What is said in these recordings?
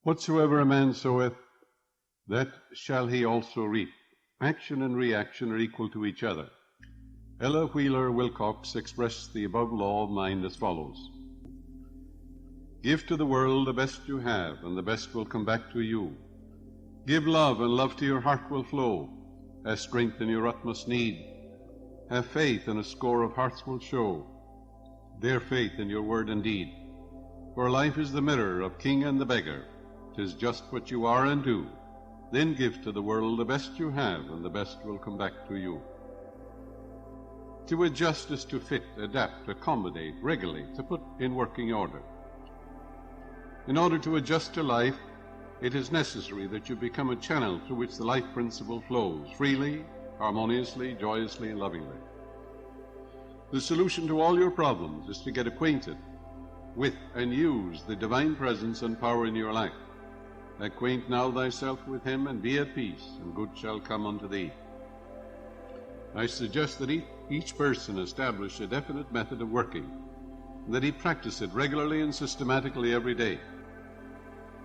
Whatsoever a man soweth, that shall he also reap. Action and reaction are equal to each other. Ella Wheeler Wilcox expressed the above law of mind as follows: Give to the world the best you have, and the best will come back to you. Give love, and love to your heart will flow, as strength in your utmost need. Have faith, and a score of hearts will show their faith in your word and deed. For life is the mirror of king and the beggar. 'Tis just what you are and do. Then give to the world the best you have, and the best will come back to you. To adjust is to fit, adapt, accommodate, regulate, to put in working order. In order to adjust to life, it is necessary that you become a channel through which the life principle flows freely, harmoniously, joyously, and lovingly. The solution to all your problems is to get acquainted with and use the divine presence and power in your life. Acquaint now thyself with him, and be at peace, and good shall come unto thee. I suggest that each person establish a definite method of working, and that he practice it regularly and systematically every day.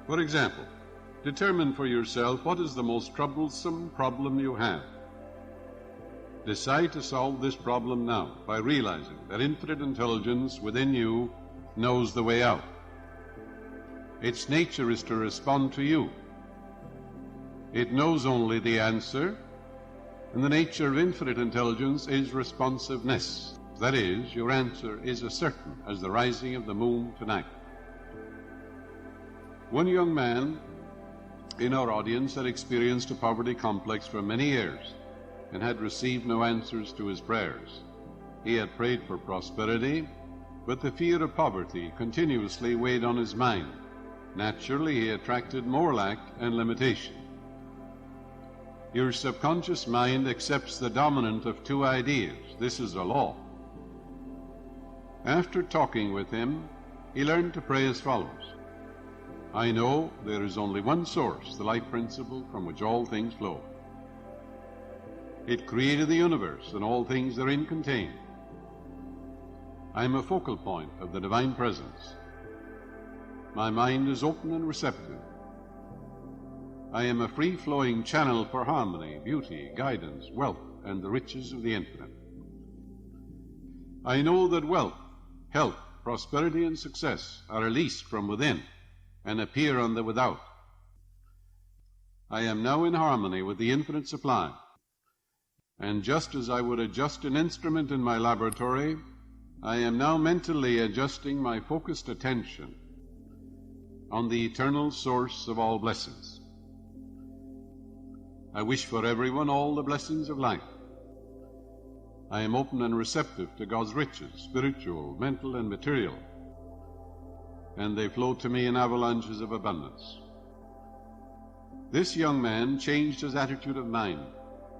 For example, determine for yourself what is the most troublesome problem you have. Decide to solve this problem now by realizing that infinite intelligence within you knows the way out. Its nature is to respond to you. It knows only the answer, and the nature of infinite intelligence is responsiveness. That is, your answer is as certain as the rising of the moon tonight. One young man in our audience had experienced a poverty complex for many years and had received no answers to his prayers. He had prayed for prosperity, but the fear of poverty continuously weighed on his mind. Naturally, he attracted more lack and limitation. Your subconscious mind accepts the dominant of two ideas. This is a law. After talking with him, he learned to pray as follows: I know there is only one source, the life principle from which all things flow. It created the universe and all things therein contained. I am a focal point of the divine presence. My mind is open and receptive. I am a free-flowing channel for harmony, beauty, guidance, wealth, and the riches of the infinite. I know that wealth, health, prosperity, and success are released from within and appear on the without. I am now in harmony with the infinite supply, and just as I would adjust an instrument in my laboratory, I am now mentally adjusting my focused attention on the eternal source of all blessings. I wish for everyone all the blessings of life. I am open and receptive to God's riches, spiritual, mental, and material, and they flow to me in avalanches of abundance. This young man changed his attitude of mind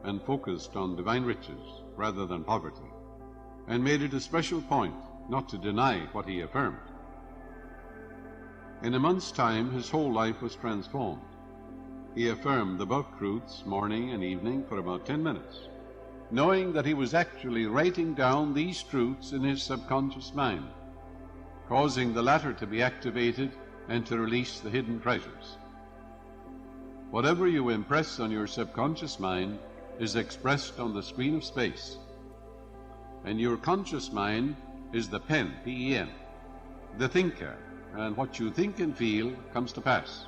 and focused on divine riches rather than poverty, and made it a special point not to deny what he affirmed. In a month's time, his whole life was transformed. He affirmed the above truths morning and evening for about 10 minutes, knowing that he was actually writing down these truths in his subconscious mind, causing the latter to be activated and to release the hidden treasures. Whatever you impress on your subconscious mind is expressed on the screen of space, and your conscious mind is the pen, P-E-N, the thinker, and what you think and feel comes to pass.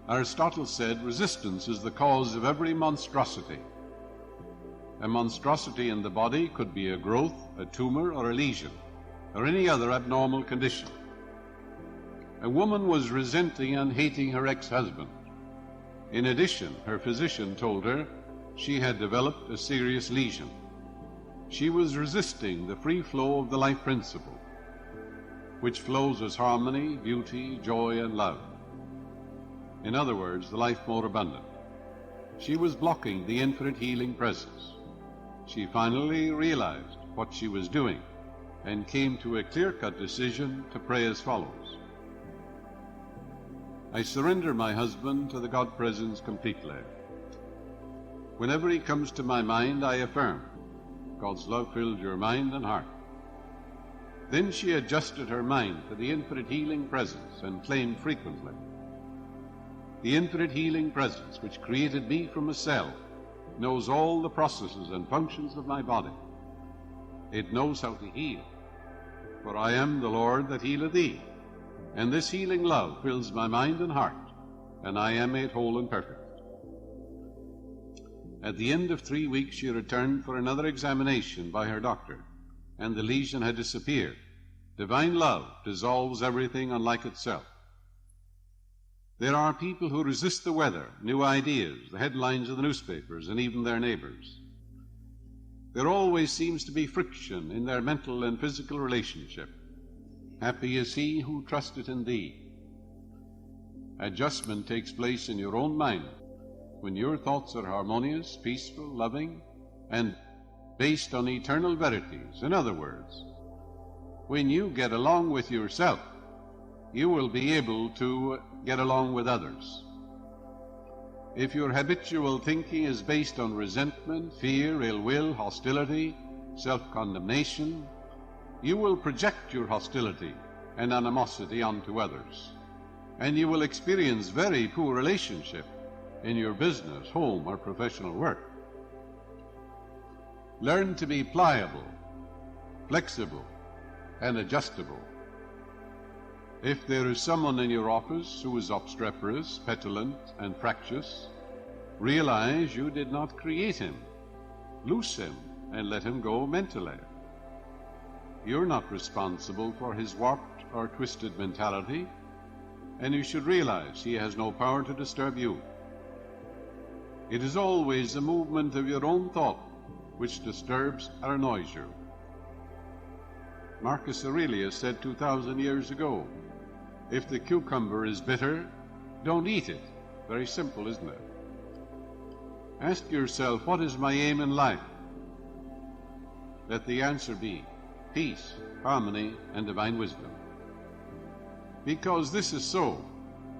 Aristotle said, resistance is the cause of every monstrosity. A monstrosity in the body could be a growth, a tumor, or a lesion, or any other abnormal condition. A woman was resenting and hating her ex-husband. In addition, her physician told her she had developed a serious lesion. She was resisting the free flow of the life principle, which flows as harmony, beauty, joy, and love. In other words, the life more abundant. She was blocking the infinite healing presence. She finally realized what she was doing and came to a clear-cut decision to pray as follows: I surrender my husband to the God presence completely. Whenever he comes to my mind, I affirm, God's love fills your mind and heart. Then she adjusted her mind to the infinite healing presence and claimed frequently, "The infinite healing presence which created me from a cell knows all the processes and functions of my body. It knows how to heal, for I am the Lord that healeth thee, and this healing love fills my mind and heart, and I am made whole and perfect." At the end of 3 weeks she returned for another examination by her doctor, and the lesion had disappeared. Divine love dissolves everything unlike itself. There are people who resist the weather, new ideas, the headlines of the newspapers, and even their neighbors. There always seems to be friction in their mental and physical relationship. Happy is he who trusteth in thee. Adjustment takes place in your own mind when your thoughts are harmonious, peaceful, loving, and based on eternal verities. In other words, when you get along with yourself, you will be able to get along with others. If your habitual thinking is based on resentment, fear, ill will, hostility, self-condemnation, you will project your hostility and animosity onto others, and you will experience very poor relationship in your business, home, or professional work. Learn to be pliable, flexible, and adjustable. If there is someone in your office who is obstreperous, petulant, and fractious, realize you did not create him. Loose him and let him go mentally. You're not responsible for his warped or twisted mentality, and you should realize he has no power to disturb you. It is always the movement of your own thought which disturbs or annoys you. Marcus Aurelius said 2,000 years ago, "If the cucumber is bitter, don't eat it." Very simple, isn't it? Ask yourself, what is my aim in life? Let the answer be peace, harmony, and divine wisdom. Because this is so,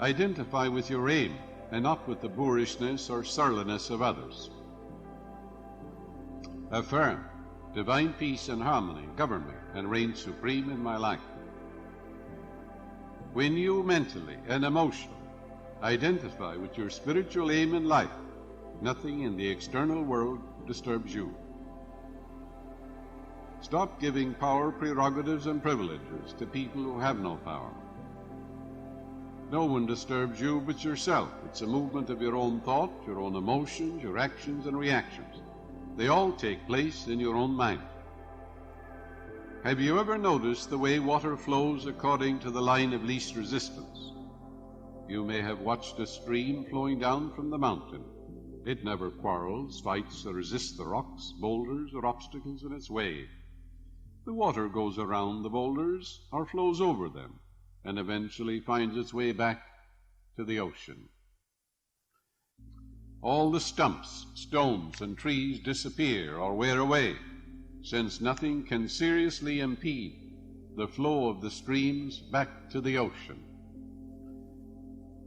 identify with your aim and not with the boorishness or surliness of others. Affirm, divine peace and harmony govern me and reign supreme in my life. When you mentally and emotionally identify with your spiritual aim in life, nothing in the external world disturbs you. Stop giving power, prerogatives, and privileges to people who have no power. No one disturbs you but yourself. It's a movement of your own thought, your own emotions, your actions and reactions. They all take place in your own mind. Have you ever noticed the way water flows according to the line of least resistance? You may have watched a stream flowing down from the mountain. It never quarrels, fights, or resists the rocks, boulders, or obstacles in its way. The water goes around the boulders or flows over them, and eventually finds its way back to the ocean. All the stumps, stones, and trees disappear or wear away, since nothing can seriously impede the flow of the streams back to the ocean.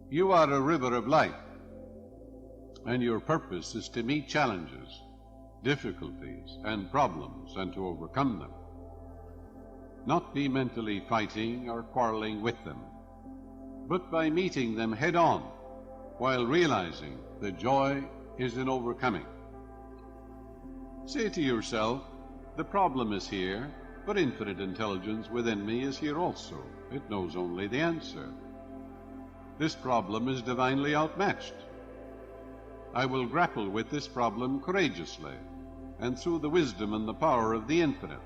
You are a river of life, and your purpose is to meet challenges, difficulties, and problems, and to overcome them. Not be mentally fighting or quarreling with them, but by meeting them head-on, while realizing the joy is in overcoming. Say to yourself, the problem is here, but infinite intelligence within me is here also. It knows only the answer. This problem is divinely outmatched. I will grapple with this problem courageously, and through the wisdom and the power of the infinite,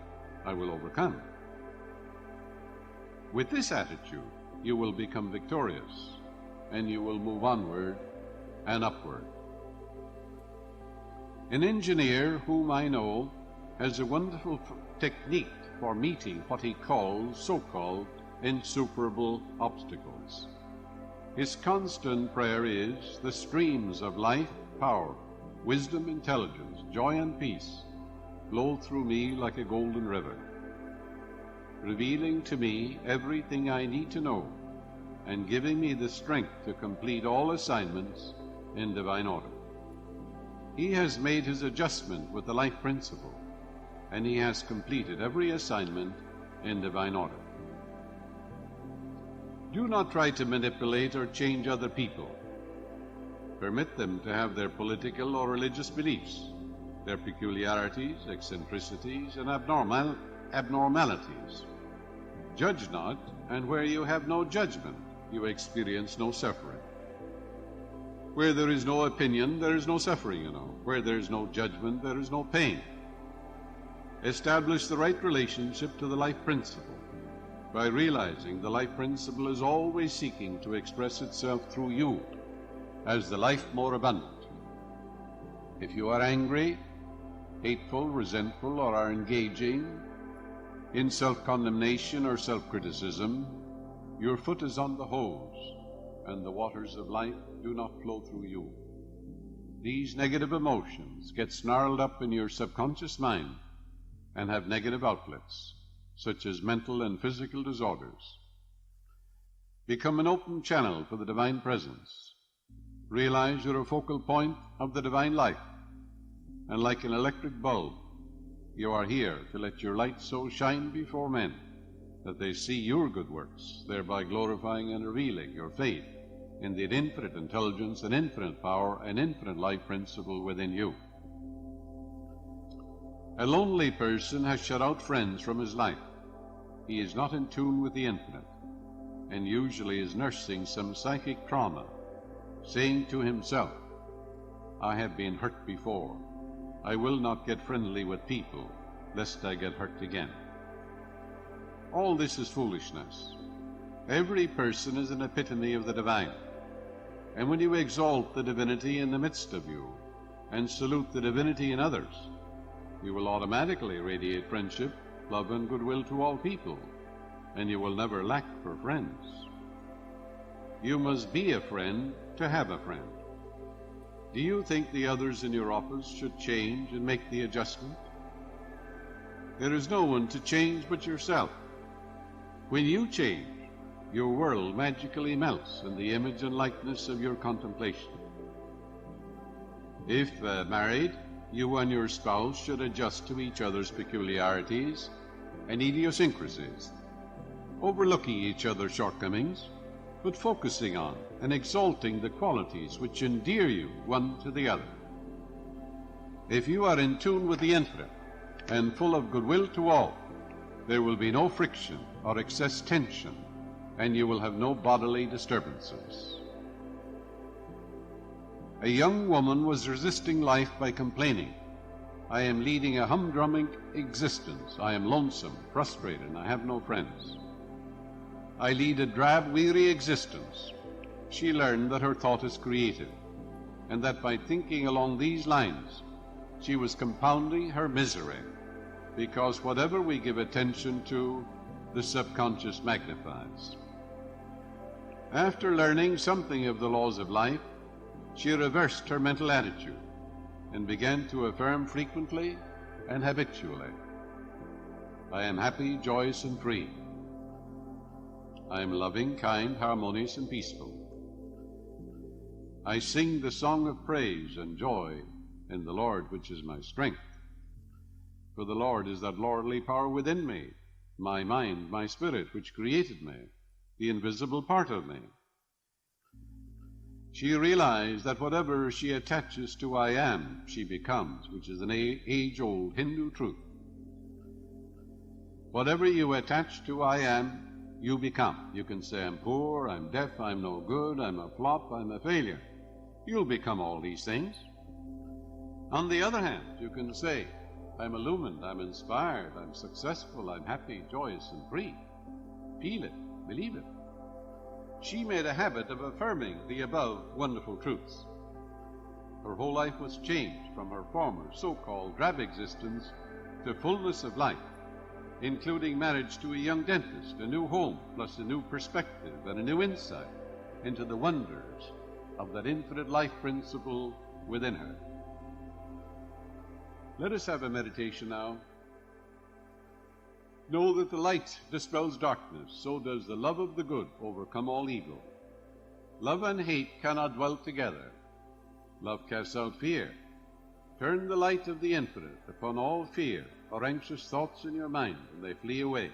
I will overcome. With this attitude, you will become victorious, and you will move onward and upward. An engineer whom I know has a wonderful technique for meeting what he calls so-called insuperable obstacles. His constant prayer is, the streams of life, power, wisdom, intelligence, joy, and peace flow through me like a golden river, revealing to me everything I need to know and giving me the strength to complete all assignments in divine order. He has made his adjustment with the life principle, and he has completed every assignment in divine order. Do not try to manipulate or change other people. Permit them to have their political or religious beliefs, their peculiarities, eccentricities, and abnormalities. Judge not, and where you have no judgment, you experience no suffering. Where there is no opinion, there is no suffering, Where there is no judgment, there is no pain. Establish the right relationship to the life principle by realizing the life principle is always seeking to express itself through you as the life more abundant. If you are angry, hateful, resentful, or are engaging in self-condemnation or self-criticism, your foot is on the hose, and the waters of life do not flow through you. These negative emotions get snarled up in your subconscious mind and have negative outlets, such as mental and physical disorders. Become an open channel for the divine presence. Realize you're a focal point of the divine life, and like an electric bulb, you are here to let your light so shine before men that they see your good works, thereby glorifying and revealing your faith in the infinite intelligence and infinite power and infinite life principle within you. A lonely person has shut out friends from his life. He is not in tune with the infinite, and usually is nursing some psychic trauma, saying to himself, I have been hurt before. I will not get friendly with people, lest I get hurt again. All this is foolishness. Every person is an epitome of the divine, and when you exalt the divinity in the midst of you and salute the divinity in others, you will automatically radiate friendship, love, and goodwill to all people, and you will never lack for friends. You must be a friend to have a friend. Do you think the others in your office should change and make the adjustment? There is no one to change but yourself. When you change, your world magically melts in the image and likeness of your contemplation. If married, you and your spouse should adjust to each other's peculiarities and idiosyncrasies, overlooking each other's shortcomings, but focusing on and exalting the qualities which endear you one to the other. If you are in tune with the infinite and full of goodwill to all, there will be no friction or excess tension, and you will have no bodily disturbances. A young woman was resisting life by complaining, I am leading a humdrum existence. I am lonesome, frustrated, and I have no friends. I lead a drab, weary existence. She learned that her thought is creative, and that by thinking along these lines, she was compounding her misery, because whatever we give attention to, the subconscious magnifies. After learning something of the laws of life, she reversed her mental attitude and began to affirm frequently and habitually, I am happy, joyous, and free. I am loving, kind, harmonious, and peaceful. I sing the song of praise and joy in the Lord, which is my strength. For the Lord is that lordly power within me, my mind, my spirit, which created me, the invisible part of me. She realized that whatever she attaches to I am, she becomes, which is an age-old Hindu truth. Whatever you attach to I am, you become. You can say, I'm poor, I'm deaf, I'm no good, I'm a flop, I'm a failure. You'll become all these things. On the other hand, you can say, I'm illumined, I'm inspired, I'm successful, I'm happy, joyous, and free. Feel it, believe it. She made a habit of affirming the above wonderful truths. Her whole life was changed from her former so-called drab existence to fullness of life, including marriage to a young dentist, a new home, plus a new perspective and a new insight into the wonders of that infinite life principle within her. Let us have a meditation now. Know that the light dispels darkness, so does the love of the good overcome all evil. Love and hate cannot dwell together. Love casts out fear. Turn the light of the infinite upon all fear or anxious thoughts in your mind, and they flee away.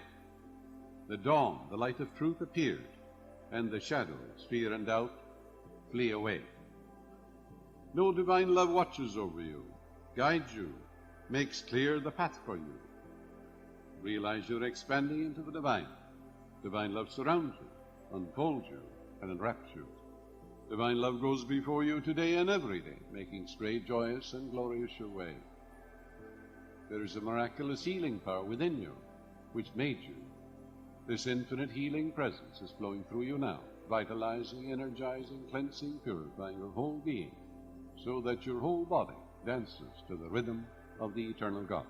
The dawn, the light of truth appeared, and the shadows, fear and doubt, flee away. No, divine love watches over you, guides you, makes clear the path for you. Realize you're expanding into the divine. Divine love surrounds you, unfolds you, and enwraps you. Divine love goes before you today and every day, making straight, joyous, and glorious your way. There is a miraculous healing power within you, which made you. This infinite healing presence is flowing through you now, vitalizing, energizing, cleansing, purifying your whole being, so that your whole body dances to the rhythm of the eternal God.